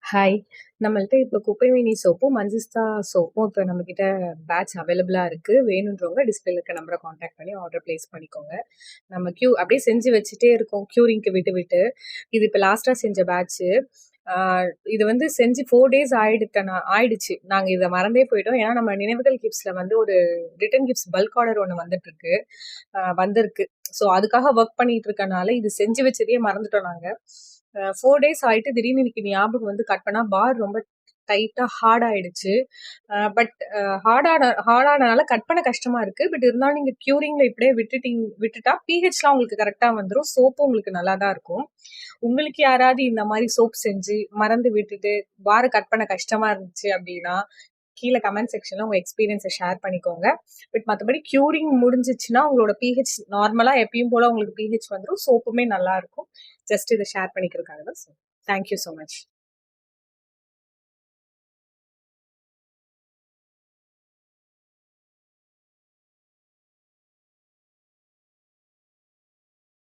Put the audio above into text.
Hi. நம்மள்ட்ட இப்ப குப்பைமேனி சோப்பும், மஞ்சிஸ்டா சோப்பும் இப்ப நம்மகிட்ட பேட்ச் அவைலபிளா இருக்கு. வேணுன்றவங்க டிஸ்ப்ளேல இருக்க நம்பர கான்டாக்ட் பண்ணி ஆர்டர் பிளேஸ் பண்ணிக்கோங்க. நம்ம அப்படியே செஞ்சு வச்சுட்டே இருக்கோம் க்யூரிங்க்கு விட்டு விட்டு. இது இப்ப லாஸ்ட்டா செஞ்ச பேட்ச்சு. ஆ இது வந்து செஞ்சு 4 டேஸ் ஆயிடுச்சு. நாங்க இத மறந்தே போயிட்டோம். ஏன்னா நம்ம நினைவுகள் கிட்ஸ்ல வந்து ஒரு ரிட்டர்ன் கிஃப்ட்ஸ் பல்க் ஆர்டர் ஒண்ணு வந்துட்டுருக்கு. வந்திருக்கு. ஸோ அதுக்காக ஒர்க் பண்ணிட்டு இருக்கனால இது செஞ்சு வச்சதையே மறந்துட்டோம் நாங்க. 4 டேஸ் ஆயிட்டு திடீர்னு இன்னைக்கு ஞாபகம் வந்து கட் பண்ணா பார் ரொம்ப டைட்டா ஹார்ட் ஆயிடுச்சு. பட் ஹார்டானனால கட் பண்ண கஷ்டமா இருக்கு. பட் இருந்தாலும் நீங்க க்யூரிங்ல இப்படியே விட்டுட்டா பிஹெச்லாம் உங்களுக்கு கரெக்ட்டா வந்துரும். சோப்பும் உங்களுக்கு நல்லா தான் இருக்கும். உங்களுக்கு யாராவது இந்த மாரி சோப் செஞ்சு மறந்து விட்டுட்டு பார கட் பண்ண கஷ்டமா இருந்துச்சு அப்படின்னா, கீழ கமெண்ட் செக்ஷன்ல உங்க எக்ஸ்பீரியன்ஸ ஷேர் பண்ணிக்கோங்க. பட் மத்தபடி க்யூரிங் முடிஞ்சிச்சுன்னா, உங்களோட பிஹெச் நார்மலா எப்பயும் போல உங்களுக்கு பிஹெச் வந்துரும். சோப்புமே நல்லா இருக்கும். ஜஸ்ட் இத ஷேர் பண்ணிக்கிறதுக்காக தான் தேங்க் யூ சோ மச்.